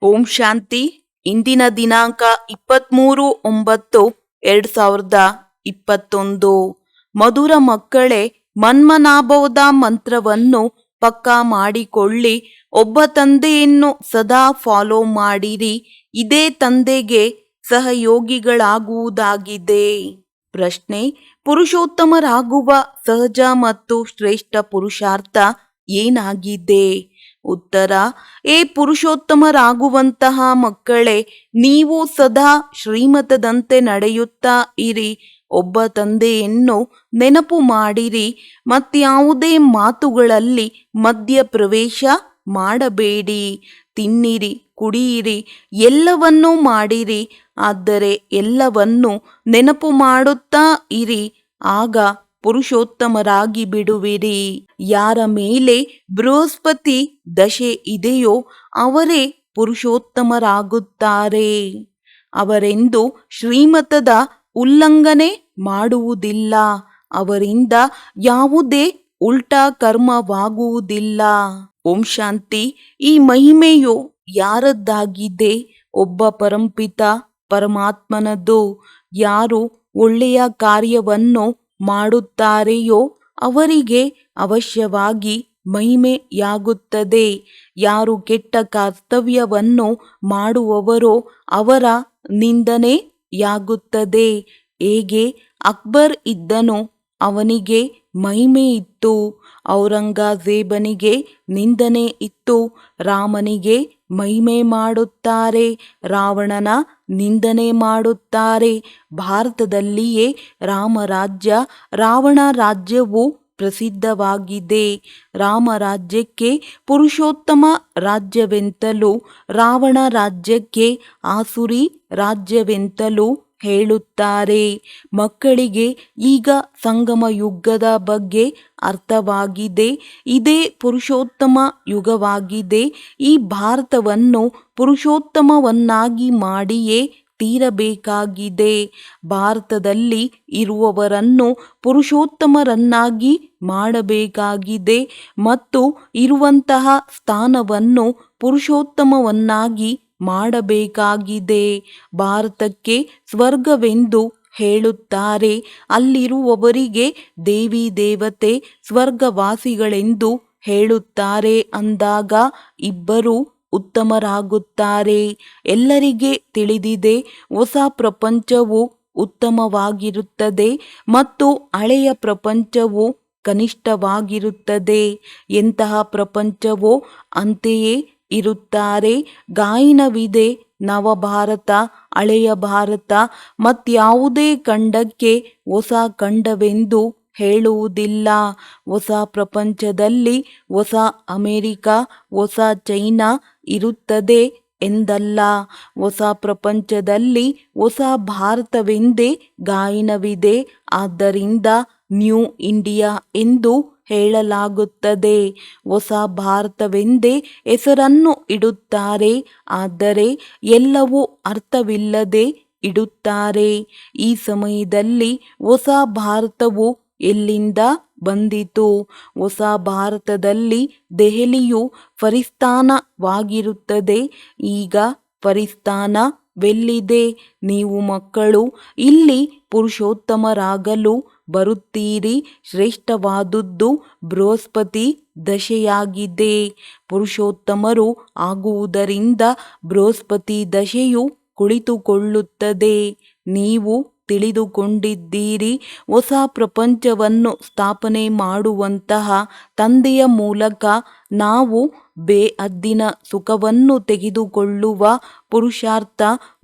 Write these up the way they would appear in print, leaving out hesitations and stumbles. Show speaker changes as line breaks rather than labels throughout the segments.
ಓಂ ಶಾಂತಿ. ಇಂದಿನ ದಿನಾಂಕ 23/9/2021. ಮಧುರ ಮಕ್ಕಳೇ, ಮನ್ಮನಾಭವದ ಮಂತ್ರವನ್ನು ಪಕ್ಕಾ ಮಾಡಿಕೊಳ್ಳಿ. ಒಬ್ಬ ತಂದೆಯನ್ನು ಸದಾ ಫಾಲೋ ಮಾಡಿರಿ. ಇದೇ ತಂದೆಗೆ ಸಹಯೋಗಿಗಳಾಗುವುದಾಗಿದೆ. ಪ್ರಶ್ನೆ: ಪುರುಷೋತ್ತಮರಾಗುವ ಸಹಜ ಮತ್ತು ಶ್ರೇಷ್ಠ ಪುರುಷಾರ್ಥ ಏನಾಗಿದೆ? ಉತ್ತರ: ಪುರುಷೋತ್ತಮರಾಗುವಂತಹ ಮಕ್ಕಳೇ, ನೀವು ಸದಾ ಶ್ರೀಮತದಂತೆ ನಡೆಯುತ್ತಾ ಇರಿ. ಒಬ್ಬ ತಂದೆಯನ್ನು ನೆನಪು ಮಾಡಿರಿ. ಮತ್ಯಾವುದೇ ಮಾತುಗಳಲ್ಲಿ ಮಧ್ಯ ಪ್ರವೇಶ ಮಾಡಬೇಡಿ. ತಿನ್ನಿರಿ, ಕುಡಿಯಿರಿ, ಎಲ್ಲವನ್ನೂ ಮಾಡಿರಿ, ಆದರೆ ಎಲ್ಲವನ್ನೂ ನೆನಪು ಮಾಡುತ್ತಾ ಇರಿ. ಆಗ ಪುರುಷೋತ್ತಮರಾಗಿ ಬಿಡುವಿರಿ. ಯಾರ ಮೇಲೆ ಬೃಹಸ್ಪತಿ ದಶೆ ಇದೆಯೋ ಅವರೇ ಪುರುಷೋತ್ತಮರಾಗುತ್ತಾರೆ. ಅವರೆಂದು ಶ್ರೀಮತದ ಉಲ್ಲಂಘನೆ ಮಾಡುವುದಿಲ್ಲ. ಅವರಿಂದ ಯಾವುದೇ ಉಲ್ಟಾ ಕರ್ಮವಾಗುವುದಿಲ್ಲ. ಓಂ ಶಾಂತಿ. ಈ ಮಹಿಮೆಯು ಯಾರದ್ದಾಗಿದೆ? ಒಬ್ಬ ಪರಂಪಿತ ಪರಮಾತ್ಮನದು. ಯಾರು ಒಳ್ಳೆಯ ಕಾರ್ಯವನ್ನು ಮಾಡುತ್ತಾರೆಯೋ ಅವರಿಗೆ ಅವಶ್ಯವಾಗಿ ಮಹಿಮೆಯಾಗುತ್ತದೆ. ಯಾರು ಕೆಟ್ಟ ಕರ್ತವ್ಯವನ್ನು ಮಾಡುವವರೋ ಅವರ ನಿಂದನೆಯಾಗುತ್ತದೆ. ಹೇಗೆ ಅಕ್ಬರ್ ಇದ್ದನೋ ಅವನಿಗೆ ಮಹಿಮೆ ಇತ್ತು, ಔರಂಗಜೇಬನಿಗೆ ನಿಂದನೆ ಇತ್ತು. ರಾಮನಿಗೆ ಮಹಿಮೆ ಮಾಡುತ್ತಾರೆ, ರಾವಣನ ನಿಂದನೆ ಮಾಡುತ್ತಾರೆ. ಭಾರತದಲ್ಲಿಯೇ ರಾಮರಾಜ್ಯ, ರಾವಣ ರಾಜ್ಯವು ಪ್ರಸಿದ್ಧವಾಗಿದೆ. ರಾಮರಾಜ್ಯಕ್ಕೆ ಪುರುಷೋತ್ತಮ ರಾಜ್ಯವೆಂತಲೂ, ರಾವಣ ರಾಜ್ಯಕ್ಕೆ ಆಸುರಿ ರಾಜ್ಯವೆಂತಲೂ ಹೇಳುತ್ತಾರೆ. ಮಕ್ಕಳಿಗೆ ಈಗ ಸಂಗಮ ಯುಗದ ಬಗ್ಗೆ ಅರ್ಥವಾಗಿದೆ. ಇದೇ ಪುರುಷೋತ್ತಮ ಯುಗವಾಗಿದೆ. ಈ ಭಾರತವನ್ನು ಪುರುಷೋತ್ತಮವನ್ನಾಗಿ ಮಾಡಿಯೇ ತೀರಬೇಕಾಗಿದೆ. ಭಾರತದಲ್ಲಿ ಇರುವವರನ್ನು ಪುರುಷೋತ್ತಮರನ್ನಾಗಿ ಮಾಡಬೇಕಾಗಿದೆ ಮತ್ತು ಇರುವಂತಹ ಸ್ಥಾನವನ್ನು ಪುರುಷೋತ್ತಮವನ್ನಾಗಿ ಮಾಡಬೇಕಾಗಿದೆ. ಭಾರತಕ್ಕೆ ಸ್ವರ್ಗವೆಂದು ಹೇಳುತ್ತಾರೆ. ಅಲ್ಲಿರುವವರಿಗೆ ದೇವಿ ದೇವತೆ ಸ್ವರ್ಗವಾಸಿಗಳೆಂದು ಹೇಳುತ್ತಾರೆ. ಅಂದಾಗ ಇಬ್ಬರು ಉತ್ತಮರಾಗುತ್ತಾರೆ. ಎಲ್ಲರಿಗೆ ತಿಳಿದಿದೆ, ಹೊಸ ಪ್ರಪಂಚವು ಉತ್ತಮವಾಗಿರುತ್ತದೆ ಮತ್ತು ಹಳೆಯ ಪ್ರಪಂಚವು ಕನಿಷ್ಠವಾಗಿರುತ್ತದೆ. ಎಂತಹ ಪ್ರಪಂಚವೋ ಅಂತೆಯೇ ಇರುತ್ತಾರೆ. ಗಾಯನವಿದೆ, ನವಭಾರತ, ಹಳೆಯ ಭಾರತ, ಮತ್ಯಾವುದೇ ಖಂಡಕ್ಕೆ ಹೊಸ ಖಂಡವೆಂದು ಹೇಳುವುದಿಲ್ಲ. ಹೊಸ ಪ್ರಪಂಚದಲ್ಲಿ ಹೊಸ ಅಮೆರಿಕ, ಹೊಸ ಚೈನಾ ಇರುತ್ತದೆ ಎಂದಲ್ಲ. ಹೊಸ ಪ್ರಪಂಚದಲ್ಲಿ ಹೊಸ ಭಾರತವೆಂದೇ ಗಾಯನವಿದೆ. ಆದ್ದರಿಂದ ನ್ಯೂ ಇಂಡಿಯಾ ಎಂದು ಹೇಳಲಾಗುತ್ತದೆ. ಹೊಸ ಭಾರತವೆಂದೇ ಹೆಸರನ್ನು ಇಡುತ್ತಾರೆ. ಆದರೆ ಎಲ್ಲವೂ ಅರ್ಥವಿಲ್ಲದೆ ಇಡುತ್ತಾರೆ. ಈ ಸಮಯದಲ್ಲಿ ಹೊಸ ಭಾರತವು ಎಲ್ಲಿಂದ ಬಂದಿತು? ಹೊಸ ಭಾರತದಲ್ಲಿ ದೆಹಲಿಯು ಫರಿಸ್ತಾನವಾಗಿರುತ್ತದೆ. ಈಗ ಫರಿಸ್ತಾನವೆಲ್ಲಿದೆ? ನೀವು ಮಕ್ಕಳು ಇಲ್ಲಿ ಪುರುಷೋತ್ತಮರಾಗಲು ಬರುತ್ತೀರಿ. ಶ್ರೇಷ್ಠವಾದುದು ಬೃಹಸ್ಪತಿ ದಶೆಯಾಗಿದೆ. ಪುರುಷೋತ್ತಮರು ಆಗುವುದರಿಂದ ಬೃಹಸ್ಪತಿ ದಶೆಯು ಕುಳಿತುಕೊಳ್ಳುತ್ತದೆ. ನೀವು ತಿಳಿದುಕೊಂಡಿದ್ದೀರಿ, ಹೊಸ ಪ್ರಪಂಚವನ್ನು ಸ್ಥಾಪನೆ ಮಾಡುವಂತಹ ತಂದೆಯ ಮೂಲಕ ನಾವು ಬೇಹದ್ದಿನ ಸುಖವನ್ನು ತೆಗೆದುಕೊಳ್ಳುವ ಪುರುಷಾರ್ಥ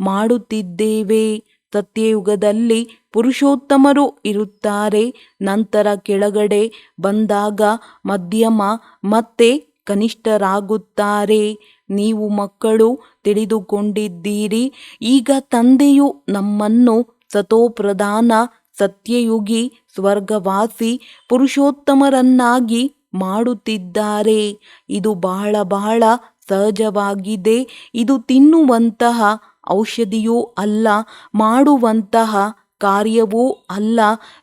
ಮಾಡುತ್ತಿದ್ದೇವೆ. ಸತ್ಯಯುಗದಲ್ಲಿ ಪುರುಷೋತ್ತಮರು ಇರುತ್ತಾರೆ. ನಂತರ ಕೆಳಗಡೆ ಬಂದಾಗ ಮಧ್ಯಮ ಮತ್ತೆ ಕನಿಷ್ಠರಾಗುತ್ತಾರೆ. ನೀವು ಮಕ್ಕಳು ತಿಳಿದುಕೊಂಡಿದ್ದೀರಿ. ಈಗ ತಂದೆಯು ನಮ್ಮನ್ನು ಸತೋಪ್ರಧಾನ, ಸತ್ಯಯುಗಿ, ಸ್ವರ್ಗವಾಸಿ, ಪುರುಷೋತ್ತಮರನ್ನಾಗಿ ಮಾಡುತ್ತಿದ್ದಾರೆ. ಇದು ಬಹಳ ಬಹಳ ಸಹಜವಾಗಿದೆ. ಇದು ತಿನ್ನುವಂತಹ ಔಷಧಿಯೂ ಅಲ್ಲ, ಮಾಡುವಂತಹ ಕಾರ್ಯವೂ ಅಲ್ಲ,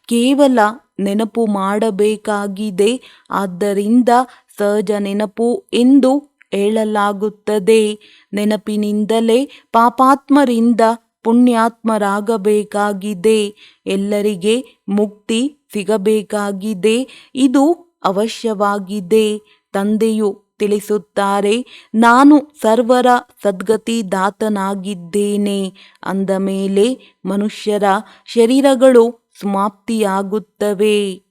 ಕೇವಲ ನೆನಪು ಮಾಡಬೇಕಾಗಿದೆ. ಆದ್ದರಿಂದ ಸಹಜ ನೆನಪು ಎಂದು ಹೇಳಲಾಗುತ್ತದೆ. ನೆನಪಿನಿಂದಲೇ ಪಾಪಾತ್ಮರಿಂದ ಪುಣ್ಯಾತ್ಮರಾಗಬೇಕಾಗಿದೆ. ಎಲ್ಲರಿಗೆ ಮುಕ್ತಿ ಸಿಗಬೇಕಾಗಿದೆ. ಇದು ಅವಶ್ಯವಾಗಿದೆ. ತಂದೆಯು ತಿಳಿಸುತ್ತಾರೆ, ನಾನು ಸರ್ವರ ಸದ್ಗತಿದಾತನಾಗಿದ್ದೇನೆ. ಅಂದ ಮೇಲೆ ಮನುಷ್ಯರ ಶರೀರಗಳು ಸಮಾಪ್ತಿಯಾಗುತ್ತವೆ.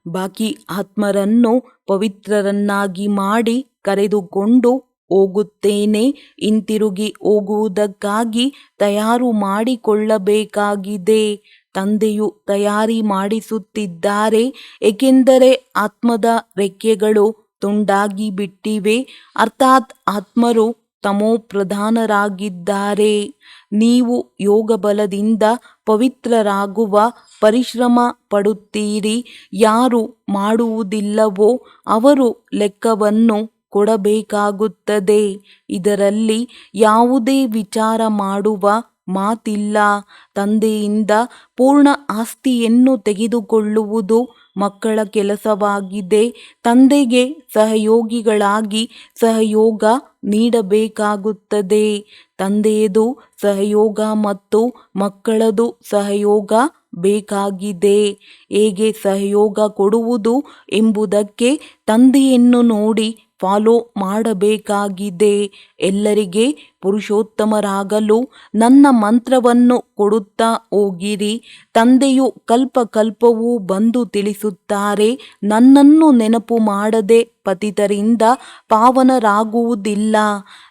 ಬಾಕಿ ಆತ್ಮರನ್ನು ಪವಿತ್ರರನ್ನಾಗಿ ಮಾಡಿ ಕರೆದುಕೊಂಡು ಹೋಗುತ್ತೇನೆ. ಹಿಂತಿರುಗಿ ಹೋಗುವುದಕ್ಕಾಗಿ ತಯಾರು ಮಾಡಿಕೊಳ್ಳಬೇಕಾಗಿದೆ. ತಂದೆಯು ತಯಾರಿ ಮಾಡಿಸುತ್ತಿದ್ದಾರೆ. ಏಕೆಂದರೆ ಆತ್ಮದ ರೆಕ್ಕೆಗಳು ತುಂಡಾಗಿ ಬಿಟ್ಟಿವೆ. ಅರ್ಥಾತ್ ಆತ್ಮರು ತಮೋಪ್ರಧಾನರಾಗಿದ್ದಾರೆ. ನೀವು ಯೋಗ ಬಲದಿಂದ ಪವಿತ್ರರಾಗುವ ಪರಿಶ್ರಮ ಪಡುತ್ತೀರಿ. ಯಾರು ಮಾಡುವುದಿಲ್ಲವೋ ಅವರು ಲೆಕ್ಕವನ್ನು ಕೊಡಬೇಕಾಗುತ್ತದೆ. ಇದರಲ್ಲಿ ಯಾವುದೇ ವಿಚಾರ ಮಾಡುವ ಮಾತಿಲ್ಲ. ತಂದೆಯಿಂದ ಪೂರ್ಣ ಆಸ್ತಿಯನ್ನು ತೆಗೆದುಕೊಳ್ಳುವುದು ಮಕ್ಕಳ ಕೆಲಸವಾಗಿದೆ. ತಂದೆಗೆ ಸಹಯೋಗಿಗಳಾಗಿ ಸಹಯೋಗ ನೀಡಬೇಕಾಗುತ್ತದೆ. ತಂದೆಯದು ಸಹಯೋಗ ಮತ್ತು ಮಕ್ಕಳದು ಸಹಯೋಗ ಬೇಕಾಗಿದೆ. ಹೇಗೆ ಸಹಯೋಗ ಕೊಡುವುದು ಎಂಬುದಕ್ಕೆ ತಂದೆಯನ್ನು ನೋಡಿ ಫಾಲೋ ಮಾಡಬೇಕಾಗಿದೆ. ಎಲ್ಲರಿಗೆ ಪುರುಷೋತ್ತಮರಾಗಲು ನನ್ನ ಮಂತ್ರವನ್ನು ಕೊಡುತ್ತಾ ಹೋಗಿರಿ. ತಂದೆಯು ಕಲ್ಪಕಲ್ಪವೂ ಬಂದು ತಿಳಿಸುತ್ತಾರೆ, ನನ್ನನ್ನು ನೆನಪು ಮಾಡದೆ ಪತಿತರಿಂದ ಪಾವನರಾಗುವುದಿಲ್ಲ.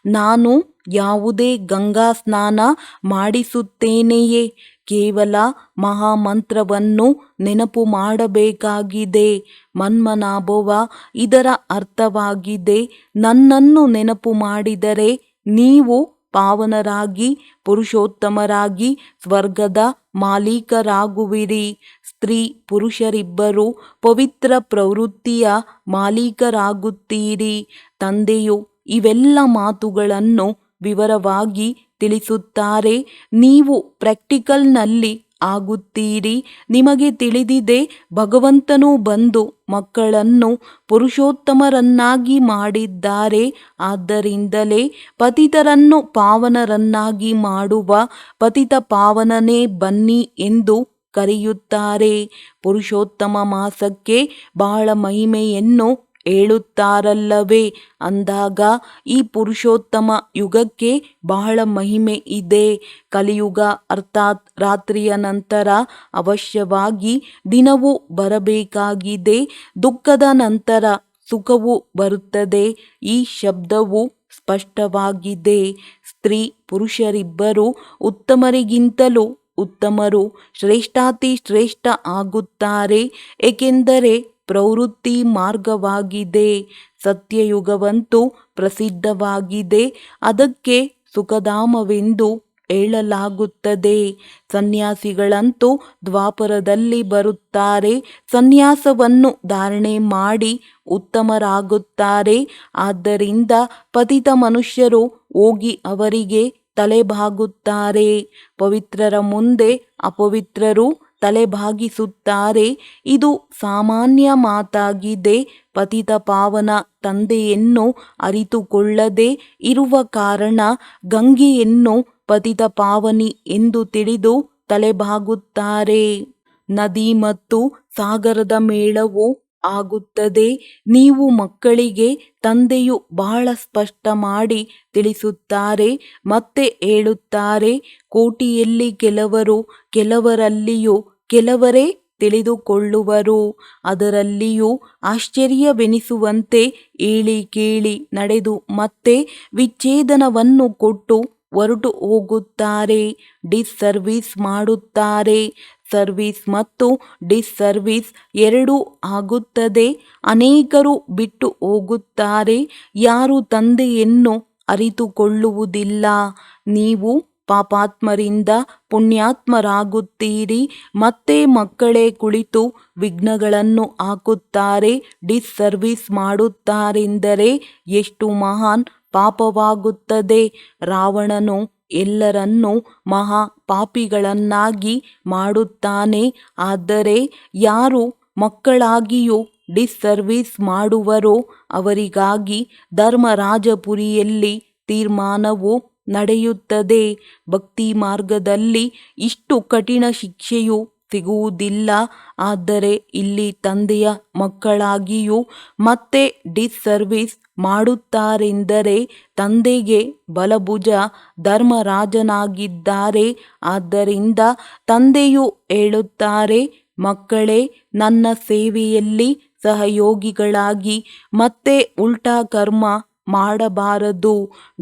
ನಾನು ಯಾವುದೇ ಗಂಗಾ ಸ್ನಾನ ಮಾಡಿಸುತ್ತೇನೆಯೇ? ಕೇವಲ ಮಹಾಮಂತ್ರವನ್ನು ನೆನಪು ಮಾಡಬೇಕಾಗಿದೆ. ಮನ್ಮನಾಭವ ಇದರ ಅರ್ಥವಾಗಿದೆ. ನನ್ನನ್ನು ನೆನಪು ಮಾಡಿದರೆ ನೀವು ಪಾವನರಾಗಿ ಪುರುಷೋತ್ತಮರಾಗಿ ಸ್ವರ್ಗದ ಮಾಲೀಕರಾಗುವಿರಿ. ಸ್ತ್ರೀ ಪುರುಷರಿಬ್ಬರು ಪವಿತ್ರ ಪ್ರವೃತ್ತಿಯ ಮಾಲೀಕರಾಗುತ್ತೀರಿ. ತಂದೆಯು ಇವೆಲ್ಲ ಮಾತುಗಳನ್ನು ವಿವರವಾಗಿ ತಿಳಿಸುತ್ತಾರೆ. ನೀವು ಪ್ರಾಕ್ಟಿಕಲ್ನಲ್ಲಿ ಆಗುತ್ತೀರಿ. ನಿಮಗೆ ತಿಳಿದಿದೆ, ಭಗವಂತನು ಬಂದು ಮಕ್ಕಳನ್ನು ಪುರುಷೋತ್ತಮರನ್ನಾಗಿ ಮಾಡಿದ್ದಾರೆ. ಆದ್ದರಿಂದಲೇ ಪತಿತರನ್ನು ಪಾವನರನ್ನಾಗಿ ಮಾಡುವ ಪತಿತ ಪಾವನನೇ ಬನ್ನಿ ಎಂದು ಕರೆಯುತ್ತಾರೆ. ಪುರುಷೋತ್ತಮ ಮಾಸಕ್ಕೆ ಬಹಳ ಮಹಿಮೆಯನ್ನು ಹೇಳುತ್ತಾರಲ್ಲವೇ? ಅಂದಾಗ ಈ ಪುರುಷೋತ್ತಮ ಯುಗಕ್ಕೆ ಬಹಳ ಮಹಿಮೆ ಇದೆ. ಕಲಿಯುಗ ಅರ್ಥಾತ್ ರಾತ್ರಿಯ ನಂತರ ಅವಶ್ಯವಾಗಿ ದಿನವೂ ಬರಬೇಕಾಗಿದೆ. ದುಃಖದ ನಂತರ ಸುಖವು ಬರುತ್ತದೆ. ಈ ಶಬ್ದವು ಸ್ಪಷ್ಟವಾಗಿದೆ. ಸ್ತ್ರೀ ಪುರುಷರಿಬ್ಬರು ಉತ್ತಮರಿಗಿಂತಲೂ ಉತ್ತಮರು, ಶ್ರೇಷ್ಠಾತಿ ಶ್ರೇಷ್ಠ ಆಗುತ್ತಾರೆ. ಏಕೆಂದರೆ ಪ್ರವೃತ್ತಿ ಮಾರ್ಗವಾಗಿದೆ. ಸತ್ಯಯುಗವಂತೂ ಪ್ರಸಿದ್ಧವಾಗಿದೆ. ಅದಕ್ಕೆ ಸುಖಧಾಮವೆಂದು ಹೇಳಲಾಗುತ್ತದೆ. ಸನ್ಯಾಸಿಗಳಂತೂ ದ್ವಾಪರದಲ್ಲಿ ಬರುತ್ತಾರೆ. ಸನ್ಯಾಸವನ್ನು ಧಾರಣೆ ಮಾಡಿ ಉತ್ತಮರಾಗುತ್ತಾರೆ. ಆದ್ದರಿಂದ ಪತಿತ ಮನುಷ್ಯರು ಹೋಗಿ ಅವರಿಗೆ ತಲೆಬಾಗುತ್ತಾರೆ. ಪವಿತ್ರರ ಮುಂದೆ ಅಪವಿತ್ರರು ತಲೆಬಾಗಿಸುತ್ತಾರೆ. ಇದು ಸಾಮಾನ್ಯ ಮಾತಾಗಿದೆ. ಪತಿತ ಪಾವನ ತಂದೆಯನ್ನು ಅರಿತುಕೊಳ್ಳದೆ ಇರುವ ಕಾರಣ ಗಂಗೆಯನ್ನು ಪತಿತ ಪಾವನಿ ಎಂದು ತಿಳಿದು ತಲೆಬಾಗುತ್ತಾರೆ. ನದಿ ಮತ್ತು ಸಾಗರದ ಮೇಳವು ಆಗುತ್ತದೆ. ನೀವು ಮಕ್ಕಳಿಗೆ ತಂದೆಯು ಬಹಳ ಸ್ಪಷ್ಟ ಮಾಡಿ ತಿಳಿಸುತ್ತಾರೆ. ಮತ್ತೆ ಹೇಳುತ್ತಾರೆ, ಕೋಟಿಯಲ್ಲಿ ಕೆಲವರು, ಕೆಲವರಲ್ಲಿಯೂ ಕೆಲವರೇ ತಿಳಿದುಕೊಳ್ಳುವರು. ಅದರಲ್ಲಿಯೂ ಆಶ್ಚರ್ಯವೆನಿಸುವಂತೆ ಹೇಳಿ ಕೇಳಿ ನಡೆದು ಮತ್ತೆ ವಿಚ್ಛೇದನವನ್ನು ಕೊಟ್ಟು ಹೊರಟು ಹೋಗುತ್ತಾರೆ. ಡಿಸ್ಸರ್ವಿಸ್ ಮಾಡುತ್ತಾರೆ. ಸರ್ವಿಸ್ ಮತ್ತು ಡಿಸ್ಸರ್ವಿಸ್ ಎರಡೂ ಆಗುತ್ತದೆ. ಅನೇಕರು ಬಿಟ್ಟು ಹೋಗುತ್ತಾರೆ. ಯಾರು ತಂದೆಯನ್ನು ಅರಿತುಕೊಳ್ಳುವುದಿಲ್ಲ. ನೀವು ಪಾಪಾತ್ಮರಿಂದ ಪುಣ್ಯಾತ್ಮರಾಗುತ್ತೀರಿ. ಮತ್ತೆ ಮಕ್ಕಳೇ ಕುಳಿತು ವಿಘ್ನಗಳನ್ನು ಹಾಕುತ್ತಾರೆ. ಡಿಸ್ಸರ್ವಿಸ್ ಮಾಡುತ್ತಾರೆಂದರೆ ಎಷ್ಟು ಮಹಾನ್ ಪಾಪವಾಗುತ್ತದೆ. ರಾವಣನು ಎಲ್ಲರನ್ನೂ ಮಹಾ ಪಾಪಿಗಳನ್ನಾಗಿ ಮಾಡುತ್ತಾನೆ. ಆದರೆ ಯಾರು ಮಕ್ಕಳಾಗಿಯೂ ಡಿಸ್ಸರ್ವಿಸ್ ಮಾಡುವರೋ ಅವರಿಗಾಗಿ ಧರ್ಮರಾಜಪುರಿಯಲ್ಲಿ ತೀರ್ಮಾನವು ನಡೆಯುತ್ತದೆ. ಭಕ್ತಿ ಮಾರ್ಗದಲ್ಲಿ ಇಷ್ಟು ಕಠಿಣ ಶಿಕ್ಷೆಯು ಸಿಗುವುದಿಲ್ಲ. ಆದರೆ ಇಲ್ಲಿ ತಂದೆಯ ಮಕ್ಕಳಾಗಿಯೂ ಮತ್ತೆ ಡಿಸ್ಸರ್ವಿಸ್ ಮಾಡುತ್ತಾರೆಂದರೆ ತಂದೆಗೆ ಬಲಭುಜ ಧರ್ಮರಾಜನಾಗಿದ್ದಾರೆ. ಆದ್ದರಿಂದ ತಂದೆಯು ಹೇಳುತ್ತಾರೆ, ಮಕ್ಕಳೇ, ನನ್ನ ಸೇವೆಯಲ್ಲಿ ಸಹಯೋಗಿಗಳಾಗಿ ಮತ್ತೆ ಉಲ್ಟಾ ಕರ್ಮ ಮಾಡಬಾರದು.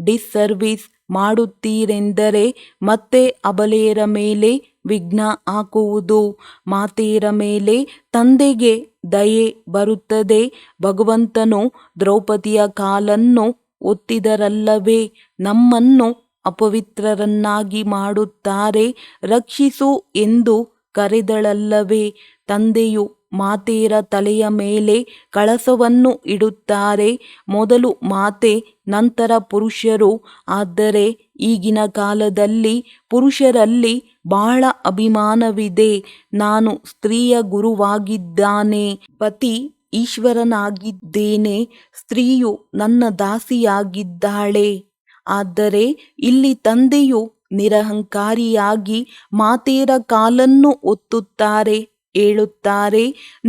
ಡಿಸ್ಸರ್ವಿಸ್ ಮಾಡುತ್ತೀರೆಂದರೆ ಮತ್ತೆ ಅಬಲೆಯರ ಮೇಲೆ ವಿಘ್ನ ಹಾಕುವುದು. ಮಾತೆಯರ ಮೇಲೆ ತಂದೆಗೆ ದಯೆ ಬರುತ್ತದೆ. ಭಗವಂತನು ದ್ರೌಪದಿಯ ಕಾಲನ್ನು ಒತ್ತಿದರಲ್ಲವೇ, ನಮ್ಮನ್ನು ಅಪವಿತ್ರರನ್ನಾಗಿ ಮಾಡುತ್ತಾರೆ, ರಕ್ಷಿಸು ಎಂದು ಕರೆದಳಲ್ಲವೇ. ತಂದೆಯು ಮಾತೆಯರ ತಲೆಯ ಮೇಲೆ ಕಳಸವನ್ನು ಇಡುತ್ತಾರೆ. ಮೊದಲು ಮಾತೆ, ನಂತರ ಪುರುಷರು. ಆದರೆ ಈಗಿನ ಕಾಲದಲ್ಲಿ ಪುರುಷರಲ್ಲಿ ಬಹಳ ಅಭಿಮಾನವಿದೆ. ನಾನು ಸ್ತ್ರೀಯ ಗುರುವಾಗಿದ್ದಾನೆ, ಪತಿ ಈಶ್ವರನಾಗಿದ್ದೇನೆ, ಸ್ತ್ರೀಯು ನನ್ನ ದಾಸಿಯಾಗಿದ್ದಾಳೆ. ಆದರೆ ಇಲ್ಲಿ ತಂದೆಯು ನಿರಹಂಕಾರಿಯಾಗಿ ಮಾತೆಯರ ಕಾಲನ್ನು ಒತ್ತುತ್ತಾರೆ. ಹೇಳುತ್ತಾರೆ,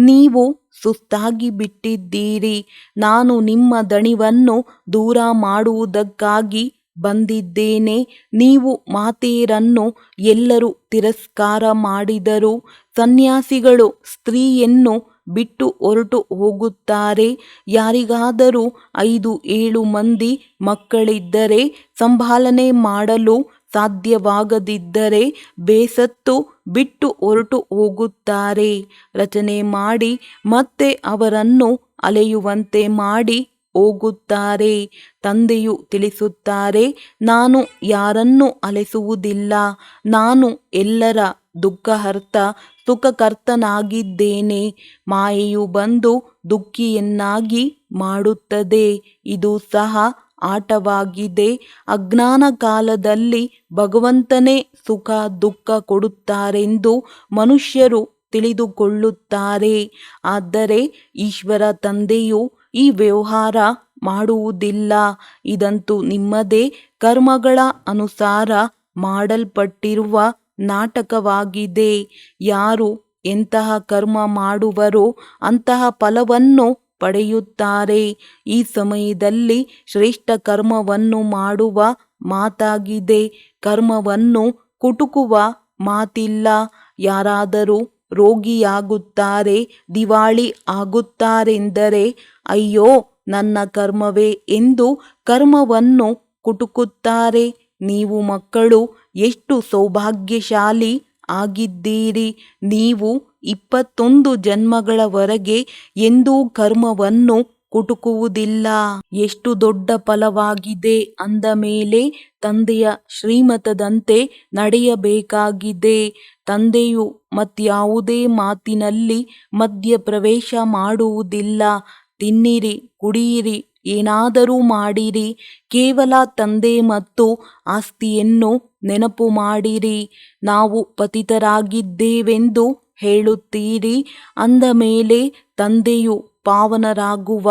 ನೀವು ಸುಸ್ತಾಗಿ ಬಿಟ್ಟಿದ್ದೀರಿ. ನಾನು ನಿಮ್ಮ ದಣಿವನ್ನು ದೂರ ಮಾಡುವುದಕ್ಕಾಗಿ ಬಂದಿದ್ದೇನೆ. ನೀವು ಮಾತೆಯರನ್ನು ಎಲ್ಲರೂ ತಿರಸ್ಕಾರ ಮಾಡಿದರು. ಸನ್ಯಾಸಿಗಳು ಸ್ತ್ರೀಯನ್ನು ಬಿಟ್ಟು ಹೊರಟು ಹೋಗುತ್ತಾರೆ. ಯಾರಿಗಾದರೂ 5-7 ಮಂದಿ ಮಕ್ಕಳಿದ್ದರೆ ಸಂಭಾಲನೆ ಮಾಡಲು ಸಾಧ್ಯವಾಗದಿದ್ದರೆ ಬೇಸತ್ತು ಬಿಟ್ಟು ಹೊರಟು ಹೋಗುತ್ತಾರೆ. ರಚನೆ ಮಾಡಿ ಮತ್ತೆ ಅವರನ್ನು ಅಲೆಯುವಂತೆ ಮಾಡಿ ಹೋಗುತ್ತಾರೆ. ತಂದೆಯು ತಿಳಿಸುತ್ತಾರೆ, ನಾನು ಯಾರನ್ನೂ ಅಲೆಸುವುದಿಲ್ಲ. ನಾನು ಎಲ್ಲರ ದುಃಖಹರ್ತ ಸುಖಕರ್ತನಾಗಿದ್ದೇನೆ. ಮಾಯೆಯು ಬಂದು ದುಃಖಿಯನ್ನಾಗಿ ಮಾಡುತ್ತದೆ. ಇದು ಸಹ ಆಟವಾಗಿದೆ. ಅಜ್ಞಾನ ಕಾಲದಲ್ಲಿ ಭಗವಂತನೇ ಸುಖ ದುಃಖ ಕೊಡುತ್ತಾರೆಂದು ಮನುಷ್ಯರು ತಿಳಿದುಕೊಳ್ಳುತ್ತಾರೆ. ಆದರೆ ಈಶ್ವರ ತಂದೆಯು ಈ ವ್ಯವಹಾರ ಮಾಡುವುದಿಲ್ಲ. ಇದಂತೂ ನಿಮ್ಮದೇ ಕರ್ಮಗಳ ಅನುಸಾರ ಮಾಡಲ್ಪಟ್ಟಿರುವ ನಾಟಕವಾಗಿದೆ. ಯಾರು ಎಂತಹ ಕರ್ಮ ಮಾಡುವರೋ ಅಂತಹ ಫಲವನ್ನು ಪಡೆಯುತ್ತಾರೆ. ಈ ಸಮಯದಲ್ಲಿ ಶ್ರೇಷ್ಠ ಕರ್ಮವನ್ನು ಮಾಡುವ ಮಾತಾಗಿದೆ. ಕರ್ಮವನ್ನು ಕುಟುಕುವ ಮಾತಿಲ್ಲ. ಯಾರಾದರೂ ರೋಗಿಯಾಗುತ್ತಾರೆ, ದಿವಾಳಿ ಆಗುತ್ತಾರೆಂದರೆ ಅಯ್ಯೋ ನನ್ನ ಕರ್ಮವೇ ಎಂದು ಕರ್ಮವನ್ನು ಕುಟುಕುತ್ತಾರೆ. ನೀವು ಮಕ್ಕಳು ಎಷ್ಟು ಸೌಭಾಗ್ಯಶಾಲಿ ಆಗಿದ್ದೀರಿ. ನೀವು 21 ಜನ್ಮಗಳವರೆಗೆ ಎಂದೂ ಕರ್ಮವನ್ನು ಕುಟುಕುವುದಿಲ್ಲ. ಎಷ್ಟು ದೊಡ್ಡ ಫಲವಾಗಿದೆ ಅಂದ ಮೇಲೆ ತಂದೆಯ ಶ್ರೀಮತದಂತೆ ನಡೆಯಬೇಕಾಗಿದೆ. ತಂದೆಯು ಮತ್ಯಾವುದೇ ಮಾತಿನಲ್ಲಿ ಮಧ್ಯಪ್ರವೇಶ ಮಾಡುವುದಿಲ್ಲ. ತಿನ್ನಿರಿ, ಕುಡಿಯಿರಿ, ಏನಾದರೂ ಮಾಡಿರಿ, ಕೇವಲ ತಂದೆ ಮತ್ತು ಆಸ್ತಿಯನ್ನು ನೆನಪು ಮಾಡಿರಿ. ನಾವು ಪತಿತರಾಗಿದ್ದೇವೆಂದು ಹೇಳುತ್ತೀರಿ. ಅಂದ ಮೇಲೆ ತಂದೆಯು ಪಾವನರಾಗುವ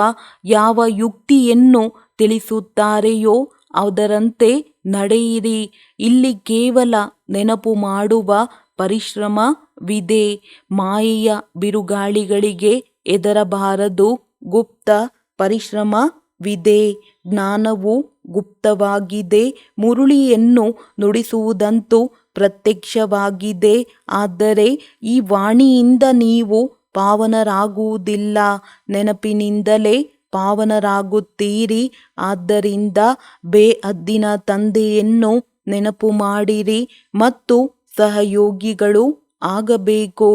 ಯಾವ ಯುಕ್ತಿಯನ್ನು ತಿಳಿಸುತ್ತಾರೆಯೋ ಅದರಂತೆ ನಡೆಯಿರಿ. ಇಲ್ಲಿ ಕೇವಲ ನೆನಪು ಮಾಡುವ ಪರಿಶ್ರಮವಿದೆ. ಮಾಯೆಯ ಬಿರುಗಾಳಿಗಳಿಗೆ ಹೆದರಬಾರದು. ಗುಪ್ತ ಪರಿಶ್ರಮವಿದೆ. ಜ್ಞಾನವು ಗುಪ್ತವಾಗಿದೆ. ಮುರುಳಿಯನ್ನು ನುಡಿಸುವುದಂತೂ ಪ್ರತ್ಯಕ್ಷವಾಗಿದೆ. ಆದರೆ ಈ ವಾಣಿಯಿಂದ ನೀವು ಪಾವನರಾಗುವುದಿಲ್ಲ. ನೆನಪಿನಿಂದಲೇ ಪಾವನರಾಗುತ್ತೀರಿ. ಆದ್ದರಿಂದ ಬೇಹದ್ದಿನ ತಂದೆಯನ್ನು ನೆನಪು ಮಾಡಿರಿ ಮತ್ತು ಸಹಯೋಗಿಗಳು ಆಗಬೇಕು.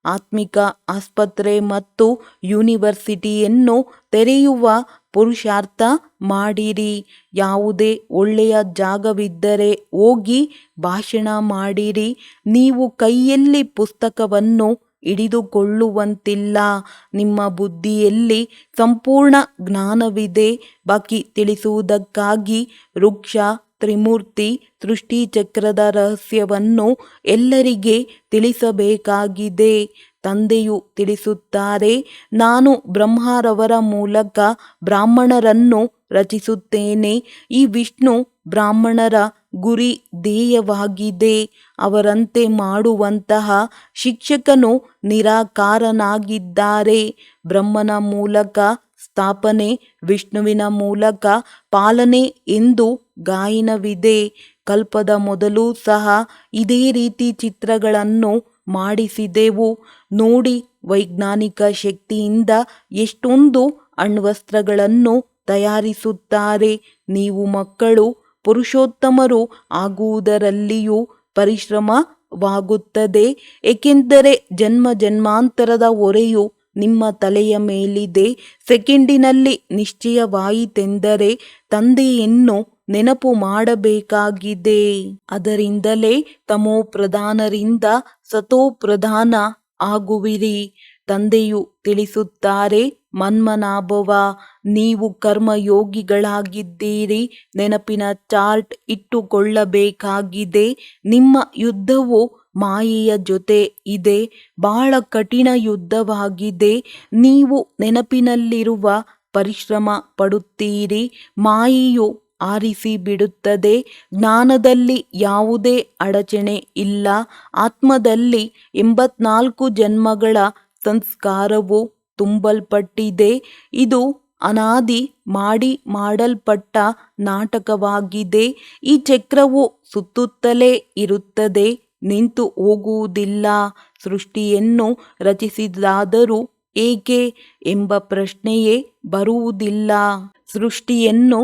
ಆತ್ಮಿಕ ಆಸ್ಪತ್ರೆ ಮತ್ತು ಯೂನಿವರ್ಸಿಟಿಯನ್ನು ತೆರೆಯುವ ಪುರುಷಾರ್ಥ ಮಾಡಿರಿ. ಯಾವುದೇ ಒಳ್ಳೆಯ ಜಾಗವಿದ್ದರೆ ಹೋಗಿ ಭಾಷಣ ಮಾಡಿರಿ. ನೀವು ಕೈಯಲ್ಲಿ ಪುಸ್ತಕವನ್ನು ಹಿಡಿದುಕೊಳ್ಳುವಂತಿಲ್ಲ. ನಿಮ್ಮ ಬುದ್ಧಿಯಲ್ಲಿ ಸಂಪೂರ್ಣ ಜ್ಞಾನವಿದೆ. ಬಾಕಿ ತಿಳಿಸುವುದಕ್ಕಾಗಿ ವೃಕ್ಷ, ತ್ರಿಮೂರ್ತಿ ಸೃಷ್ಟಿಚಕ್ರದ ರಹಸ್ಯವನ್ನು ಎಲ್ಲರಿಗೆ ತಿಳಿಸಬೇಕಾಗಿದೆ. ತಂದೆಯು ತಿಳಿಸುತ್ತಾರೆ, ನಾನು ಬ್ರಹ್ಮರವರ ಮೂಲಕ ಬ್ರಾಹ್ಮಣರನ್ನು ರಚಿಸುತ್ತೇನೆ. ಈ ವಿಷ್ಣು ಬ್ರಾಹ್ಮಣರ ಗುರಿ ಧ್ಯೇಯವಾಗಿದೆ. ಅವರಂತೆ ಮಾಡುವಂತಹ ಶಿಕ್ಷಕನು ನಿರಾಕಾರನಾಗಿದ್ದಾರೆ. ಬ್ರಹ್ಮನ ಮೂಲಕ ಸ್ಥಾಪನೆ, ವಿಷ್ಣುವಿನ ಮೂಲಕ ಪಾಲನೆ ಎಂದು ಗಾಯನವಿದೆ. ಕಲ್ಪದ ಮೊದಲು ಸಹ ಇದೇ ರೀತಿ ಚಿತ್ರಗಳನ್ನು ಮಾಡಿಸಿದೆವು. ನೋಡಿ, ವೈಜ್ಞಾನಿಕ ಶಕ್ತಿಯಿಂದ ಎಷ್ಟೊಂದು ಅಣ್ವಸ್ತ್ರಗಳನ್ನು ತಯಾರಿಸುತ್ತಾರೆ. ನೀವು ಮಕ್ಕಳು ಪುರುಷೋತ್ತಮರು ಆಗುವುದರಲ್ಲಿಯೂ ಪರಿಶ್ರಮವಾಗುತ್ತದೆ. ಏಕೆಂದರೆ ಜನ್ಮ ಜನ್ಮಾಂತರದ ಹೊರೆಯು ನಿಮ್ಮ ತಲೆಯ ಮೇಲಿದೆ. ಸೆಕೆಂಡಿನಲ್ಲಿ ನಿಶ್ಚಯವಾಯಿತೆಂದರೆ ತಂದೆಯನ್ನು ನೆನಪು ಮಾಡಬೇಕಾಗಿದೆ. ಅದರಿಂದಲೇ ತಮೋ ಪ್ರಧಾನರಿಂದ ಸತೋ ಪ್ರಧಾನ ಆಗುವಿರಿ. ತಂದೆಯು ತಿಳಿಸುತ್ತಾರೆ, ಮನ್ಮನಾಭವ, ನೀವು ಕರ್ಮಯೋಗಿಗಳಾಗಿದ್ದೀರಿ. ನೆನಪಿನ ಚಾರ್ಟ್ ಇಟ್ಟುಕೊಳ್ಳಬೇಕಾಗಿದೆ. ನಿಮ್ಮ ಯುದ್ಧವು ಮಾಯೆಯ ಜೊತೆ ಇದೆ. ಬಹಳ ಕಠಿಣ ಯುದ್ಧವಾಗಿದೆ. ನೀವು ನೆನಪಿನಲ್ಲಿರುವ ಪರಿಶ್ರಮ ಪಡುತ್ತೀರಿ. ಮಾಯೆಯು ಆರಿಸಿ ಬಿಡುತ್ತದೆ. ಜ್ಞಾನದಲ್ಲಿ ಯಾವುದೇ ಅಡಚಣೆ ಇಲ್ಲ. ಆತ್ಮದಲ್ಲಿ 84 ಜನ್ಮಗಳ ಸಂಸ್ಕಾರವು ತುಂಬಲ್ಪಟ್ಟಿದೆ. ಇದು ಅನಾದಿ ಮಾಡಲ್ಪಟ್ಟ ನಾಟಕವಾಗಿದೆ. ಈ ಚಕ್ರವು ಸುತ್ತುತ್ತಲೇ ಇರುತ್ತದೆ, ನಿಂತು ಹೋಗುವುದಿಲ್ಲ. ಸೃಷ್ಟಿಯನ್ನು ರಚಿಸಿದಾದರೂ ಏಕೆ ಎಂಬ ಪ್ರಶ್ನೆಯೇ ಬರುವುದಿಲ್ಲ. ಸೃಷ್ಟಿಯನ್ನು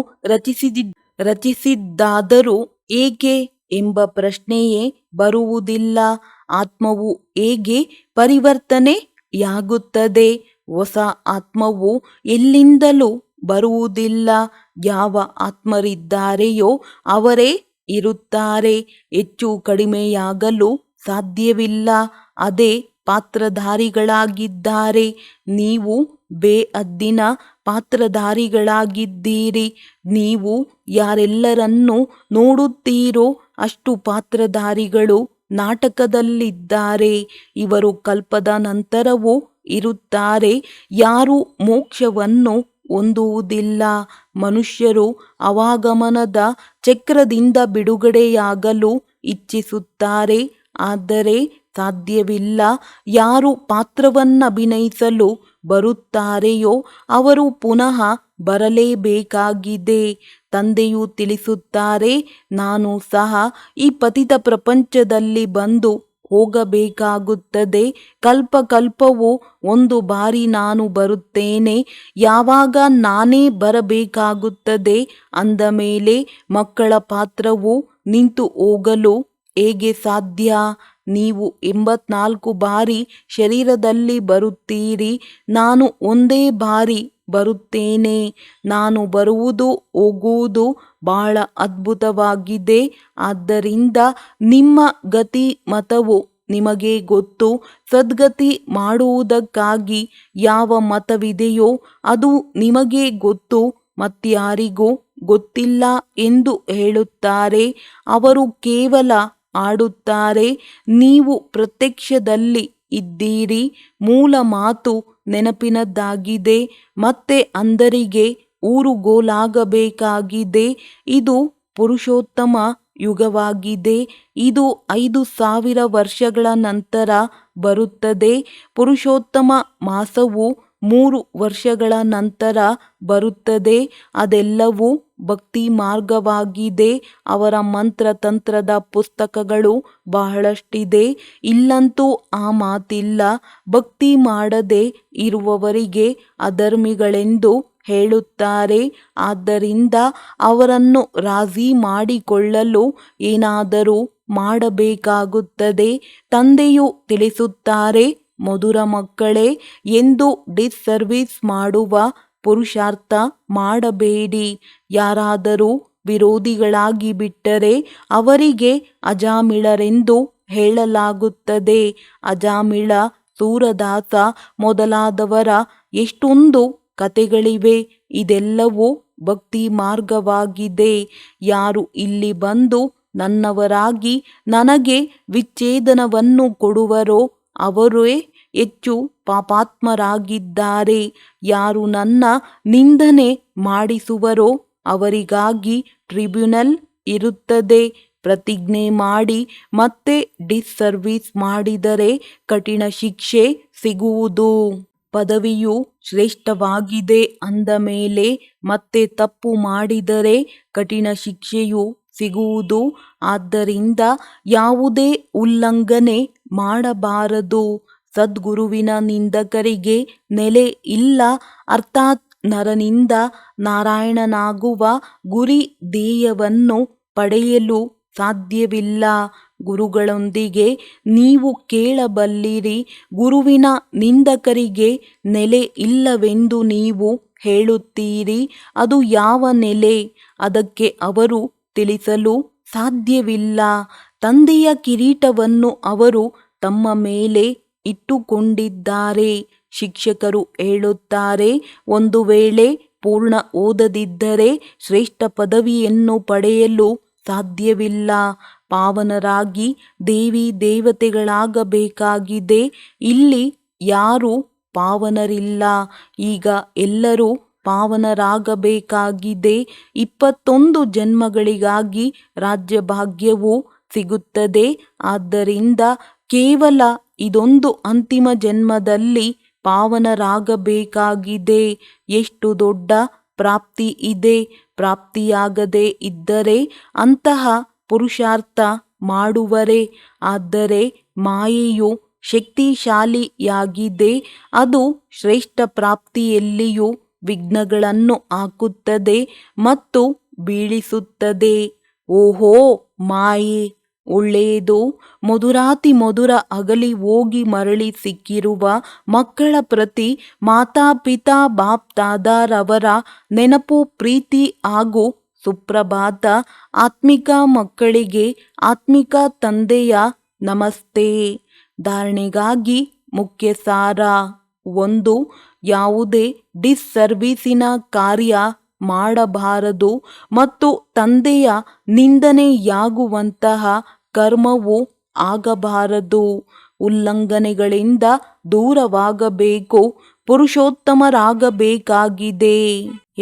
ರಚಿಸಿದ್ದಾದರೂ ಏಕೆ ಎಂಬ ಪ್ರಶ್ನೆಯೇ ಬರುವುದಿಲ್ಲ. ಆತ್ಮವು ಹೇಗೆ ಪರಿವರ್ತನೆಯಾಗುತ್ತದೆ? ಹೊಸ ಆತ್ಮವು ಎಲ್ಲಿಂದಲೂ ಬರುವುದಿಲ್ಲ. ಯಾವ ಆತ್ಮರಿದ್ದಾರೆಯೋ ಅವರೇ ಇರುತ್ತಾರೆ. ಹೆಚ್ಚು ಕಡಿಮೆಯಾಗಲು ಸಾಧ್ಯವಿಲ್ಲ. ಅದೇ ಪಾತ್ರಧಾರಿಗಳಾಗಿದ್ದಾರೆ. ನೀವು ಬೇಹದ್ದಿನ ಪಾತ್ರಧಾರಿಗಳಾಗಿದ್ದೀರಿ. ನೀವು ಯಾರೆಲ್ಲರನ್ನು ನೋಡುತ್ತೀರೋ ಅಷ್ಟು ಪಾತ್ರಧಾರಿಗಳು ನಾಟಕದಲ್ಲಿದ್ದಾರೆ. ಇವರು ಕಲ್ಪದ ನಂತರವೂ ಇರುತ್ತಾರೆ. ಯಾರೂ ಮೋಕ್ಷವನ್ನು ಹೊಂದುವುದಿಲ್ಲ. ಮನುಷ್ಯರು ಅವಾಗಮನದ ಚಕ್ರದಿಂದ ಬಿಡುಗಡೆಯಾಗಲು ಇಚ್ಛಿಸುತ್ತಾರೆ, ಆದರೆ ಸಾಧ್ಯವಿಲ್ಲ. ಯಾರು ಪಾತ್ರವನ್ನಭಿನಯಿಸಲು ಬರುತ್ತಾರೆಯೋ ಅವರು ಪುನಃ ಬರಲೇಬೇಕಾಗಿದೆ. ತಂದೆಯು ತಿಳಿಸುತ್ತಾರೆ, ನಾನು ಸಹ ಈ ಪತಿತ ಪ್ರಪಂಚದಲ್ಲಿ ಬಂದು ಹೋಗಬೇಕಾಗುತ್ತದೆ. ಕಲ್ಪಕಲ್ಪವೂ ಒಂದು ಬಾರಿ ನಾನು ಬರುತ್ತೇನೆ. ಯಾವಾಗ ನಾನೇ ಬರಬೇಕಾಗುತ್ತದೆ ಅಂದ ಮೇಲೆ ಮಕ್ಕಳ ಪಾತ್ರವು ನಿಂತು ಹೋಗಲು ಹೇಗೆ ಸಾಧ್ಯ? ನೀವು 84 ಬಾರಿ ಶರೀರದಲ್ಲಿ ಬರುತ್ತೀರಿ. ನಾನು ಒಂದೇ ಬಾರಿ ಬರುತ್ತೇನೆ. ನಾನು ಬರುವುದು ಹೋಗುವುದು ಬಹಳ ಅದ್ಭುತವಾಗಿದೆ. ಆದ್ದರಿಂದ ನಿಮ್ಮ ಗತಿ ಮತವು ನಿಮಗೆ ಗೊತ್ತು. ಸದ್ಗತಿ ಮಾಡುವುದಕ್ಕಾಗಿ ಯಾವ ಮತವಿದೆಯೋ ಅದು ನಿಮಗೆ ಗೊತ್ತು. ಮತ್ಯಾರಿಗೂ ಗೊತ್ತಿಲ್ಲ ಎಂದು ಹೇಳುತ್ತಾರೆ. ಅವರು ಕೇವಲ ಆಡುತ್ತಾರೆ. ನೀವು ಪ್ರತ್ಯಕ್ಷದಲ್ಲಿ ಇದ್ದೀರಿ. ಮೂಲ ಮಾತು ನೆನಪಿನದ್ದಾಗಿದೆ. ಮತ್ತೆ ಅಂದರಿಗೆ ಊರುಗೋಲಾಗಬೇಕಾಗಿದೆ. ಇದು ಪುರುಷೋತ್ತಮ ಯುಗವಾಗಿದೆ. ಇದು 5000 ವರ್ಷಗಳ ನಂತರ ಬರುತ್ತದೆ. ಪುರುಷೋತ್ತಮ ಮಾಸವು 3 ವರ್ಷಗಳ ನಂತರ ಬರುತ್ತದೆ. ಅದೆಲ್ಲವೂ ಭಕ್ತಿ ಮಾರ್ಗವಾಗಿದೆ. ಅವರ ಮಂತ್ರ ತಂತ್ರದ ಪುಸ್ತಕಗಳು ಬಹಳಷ್ಟಿದೆ. ಇಲ್ಲಂತೂ ಆ ಮಾತಿಲ್ಲ. ಭಕ್ತಿ ಮಾಡದೆ ಇರುವವರಿಗೆ ಅಧರ್ಮಿಗಳೆಂದು ಹೇಳುತ್ತಾರೆ. ಆದ್ದರಿಂದ ಅವರನ್ನು ರಾಜಿ ಮಾಡಿಕೊಳ್ಳಲು ಏನಾದರೂ ಮಾಡಬೇಕಾಗುತ್ತದೆ. ತಂದೆಯು ತಿಳಿಸುತ್ತಾರೆ, ಮಧುರ ಮಕ್ಕಳೇ, ಎಂದು ಡಿಸ್ಸರ್ವಿಸ್ ಮಾಡುವ ಪುರುಷಾರ್ಥ ಮಾಡಬೇಡಿ. ಯಾರಾದರೂ ವಿರೋಧಿಗಳಾಗಿ ಬಿಟ್ಟರೆ ಅವರಿಗೆ ಅಜಾಮಿಳರೆಂದು ಹೇಳಲಾಗುತ್ತದೆ. ಅಜಾಮಿಳ, ಸೂರದಾಸ ಮೊದಲಾದವರ ಎಷ್ಟೊಂದು ಕತೆಗಳಿವೆ. ಇದೆಲ್ಲವೂ ಭಕ್ತಿ ಮಾರ್ಗವಾಗಿದೆ. ಯಾರು ಇಲ್ಲಿ ಬಂದು ನನ್ನವರಾಗಿ ನನಗೆ ವಿಚ್ಛೇದನವನ್ನು ಕೊಡುವರೋ ಅವರೇ ಹೆಚ್ಚು ಪಾಪಾತ್ಮರಾಗಿದ್ದಾರೆ. ಯಾರು ನನ್ನ ನಿಂದನೆ ಮಾಡಿಸುವರೋ ಅವರಿಗಾಗಿ ಟ್ರಿಬ್ಯುನಲ್ ಇರುತ್ತದೆ. ಪ್ರತಿಜ್ಞೆ ಮಾಡಿ ಮತ್ತೆ ಡಿಸ್ಸರ್ವಿಸ್ ಮಾಡಿದರೆ ಕಠಿಣ ಶಿಕ್ಷೆ ಸಿಗುವುದು. ಪದವಿಯು ಶ್ರೇಷ್ಠವಾಗಿದೆ ಅಂದ ಮೇಲೆ ಮತ್ತೆ ತಪ್ಪು ಮಾಡಿದರೆ ಕಠಿಣ ಶಿಕ್ಷೆಯು ಸಿಗುವುದು. ಆದ್ದರಿಂದ ಯಾವುದೇ ಉಲ್ಲಂಘನೆ ಮಾಡಬಾರದು. ಸದ್ಗುರುವಿನ ನಿಂದಕರಿಗೆ ನೆಲೆ ಇಲ್ಲ. ಅರ್ಥಾತ್ ನರನಿಂದ ನಾರಾಯಣನಾಗುವ ಗುರಿ ಧ್ಯೇಯವನ್ನು ಪಡೆಯಲು ಸಾಧ್ಯವಿಲ್ಲ. ಗುರುಗಳೊಂದಿಗೆ ನೀವು ಕೇಳಬಲ್ಲಿರಿ. ಗುರುವಿನ ನಿಂದಕರಿಗೆ ನೆಲೆ ಇಲ್ಲವೆಂದು ನೀವು ಹೇಳುತ್ತೀರಿ. ಅದು ಯಾವ ನೆಲೆ? ಅದಕ್ಕೆ ಅವರು ತಿಳಿಸಲು ಸಾಧ್ಯವಿಲ್ಲ. ತಂದೆಯ ಕಿರೀಟವನ್ನು ಅವರು ತಮ್ಮ ಮೇಲೆ ಇಟ್ಟುಕೊಂಡಿದ್ದಾರೆ. ಶಿಕ್ಷಕರು ಹೇಳುತ್ತಾರೆ, ಒಂದು ವೇಳೆ ಪೂರ್ಣ ಓದದಿದ್ದರೆ ಶ್ರೇಷ್ಠ ಪದವಿಯನ್ನು ಪಡೆಯಲು ಸಾಧ್ಯವಿಲ್ಲ. ಪಾವನರಾಗಿ ದೇವಿ ದೇವತೆಗಳಾಗಬೇಕಾಗಿದೆ. ಇಲ್ಲಿ ಯಾರೂ ಪಾವನರಿಲ್ಲ. ಈಗ ಎಲ್ಲರೂ ಪಾವನರಾಗಬೇಕಾಗಿದೆ. 21 ಜನ್ಮಗಳಿಗಾಗಿ ರಾಜ್ಯಭಾಗ್ಯವು ಸಿಗುತ್ತದೆ. ಆದ್ದರಿಂದ ಕೇವಲ ಇದೊಂದು ಅಂತಿಮ ಜನ್ಮದಲ್ಲಿ ಪಾವನರಾಗಬೇಕಾಗಿದೆ. ಎಷ್ಟು ದೊಡ್ಡ ಪ್ರಾಪ್ತಿ ಇದೆ! ಪ್ರಾಪ್ತಿಯಾಗದೇ ಇದ್ದರೆ ಅಂತಹ ಪುರುಷಾರ್ಥ ಮಾಡುವರೆ. ಆದರೆ ಮಾಯೆಯು ಶಕ್ತಿಶಾಲಿಯಾಗಿದೆ. ಅದು ಶ್ರೇಷ್ಠ ಪ್ರಾಪ್ತಿಯಲ್ಲಿಯೂ ವಿಘ್ನಗಳನ್ನು ಹಾಕುತ್ತದೆ ಮತ್ತು ಬೀಳಿಸುತ್ತದೆ. ಓಹೋ ಮಾಯೆ, ಒಳ್ಳೆಯದು. ಮಧುರಾತಿ ಮಧುರ ಅಗಲಿ ಹೋಗಿ ಮರಳಿ ಸಿಕ್ಕಿರುವ ಮಕ್ಕಳ ಪ್ರತಿ ಮಾತಾಪಿತಾ ಬಾಪ್ ದಾದಾರವರ ನೆನಪು, ಪ್ರೀತಿ ಹಾಗೂ ಸುಪ್ರಭಾತ. ಆತ್ಮಿಕ ಮಕ್ಕಳಿಗೆ ಆತ್ಮಿಕ ತಂದೆಯ ನಮಸ್ತೆ. ಧಾರಣೆಗಾಗಿ ಮುಖ್ಯ ಸಾರ. 1. ಯಾವುದೇ ಡಿಸ್ಸರ್ವಿಸಿನ ಕಾರ್ಯ ಮಾಡಬಾರದು ಮತ್ತು ತಂದೆಯ ನಿಂದನೆಯಾಗುವಂತಹ ಕರ್ಮವು ಆಗಬಾರದು. ಉಲ್ಲಂಘನೆಗಳಿಂದ ದೂರವಾಗಬೇಕು. ಪುರುಷೋತ್ತಮರಾಗಬೇಕಾಗಿದೆ.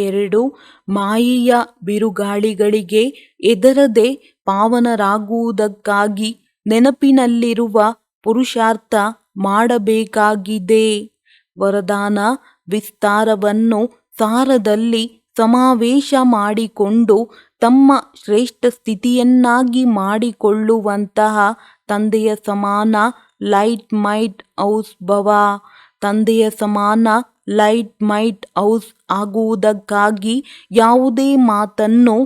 2. ಮಾಯೆಯ ಬಿರುಗಾಳಿಗಳಿಗೆ ಹೆದರದೆ ಪಾವನರಾಗುವುದಕ್ಕಾಗಿ ನೆನಪಿನಲ್ಲಿರುವ ಪುರುಷಾರ್ಥ ಮಾಡಬೇಕಾಗಿದೆ. ವರದಾನ ವಿಸ್ತಾರವನ್ನು ಸಾರದಲ್ಲಿ ಸಮಾವೇಶ ಮಾಡಿಕೊಂಡು ತಮ್ಮ ಶ್ರೇಷ್ಠ ಸ್ಥಿತಿಯನ್ನಾಗಿ ಮಾಡಿಕೊಳ್ಳುವಂತಹ ತಂದೆಯ ಸಮಾನ ಲೈಟ್ ಮೈಟ್ ಹೌಸ್ ಭವ. ತಂದೆಯ ಸಮಾನ ಲೈಟ್ ಮೈಟ್ ಹೌಸ್ ಆಗುವುದಕ್ಕಾಗಿ ಯಾವುದೇ ಮಾತನ್ನು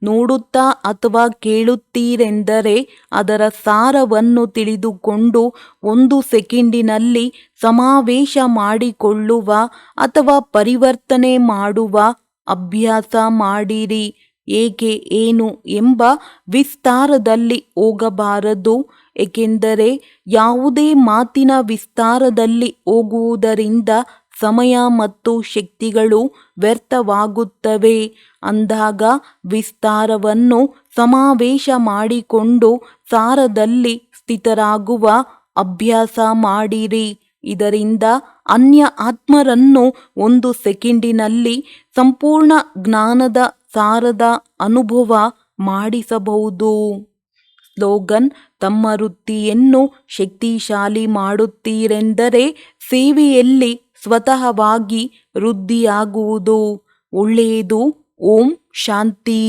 ನೋಡುತ್ತಾ ಅಥವಾ ಕೇಳುತ್ತೀರೆಂದರೆ ಅದರ ಸಾರವನ್ನು ತಿಳಿದುಕೊಂಡು 1 ಸೆಕೆಂಡಿನಲ್ಲಿ ಸಮಾವೇಶ ಮಾಡಿಕೊಳ್ಳುವ ಅಥವಾ ಪರಿವರ್ತನೆ ಮಾಡುವ ಅಭ್ಯಾಸ ಮಾಡಿರಿ. ಏಕೆ, ಏನು ಎಂಬ ವಿಸ್ತಾರದಲ್ಲಿ ಹೋಗಬಾರದು. ಏಕೆಂದರೆ ಯಾವುದೇ ಮಾತಿನ ವಿಸ್ತಾರದಲ್ಲಿ ಹೋಗುವುದರಿಂದ ಸಮಯ ಮತ್ತು ಶಕ್ತಿಗಳು ವ್ಯರ್ಥವಾಗುತ್ತವೆ. ಅಂದಾಗ ವಿಸ್ತಾರವನ್ನು ಸಮಾವೇಶ ಮಾಡಿಕೊಂಡು ಸಾರದಲ್ಲಿ ಸ್ಥಿತರಾಗುವ ಅಭ್ಯಾಸ ಮಾಡಿರಿ. ಇದರಿಂದ ಅನ್ಯ ಆತ್ಮರನ್ನು 1 ಸೆಕೆಂಡಿನಲ್ಲಿ ಸಂಪೂರ್ಣ ಜ್ಞಾನದ ಸಾರದ ಅನುಭವ ಮಾಡಿಸಬಹುದು. ಸ್ಲೋಗನ್: ತಮ್ಮ ವೃತ್ತಿಯನ್ನು ಶಕ್ತಿಶಾಲಿ ಮಾಡುತ್ತೀರೆಂದರೆ ಸೇವೆಯಲ್ಲಿ ಸ್ವತಃವಾಗಿ ವೃದ್ಧಿಯಾಗುವುದು. ಒಳ್ಳೆಯದು. ಓಂ ಶಾಂತಿ.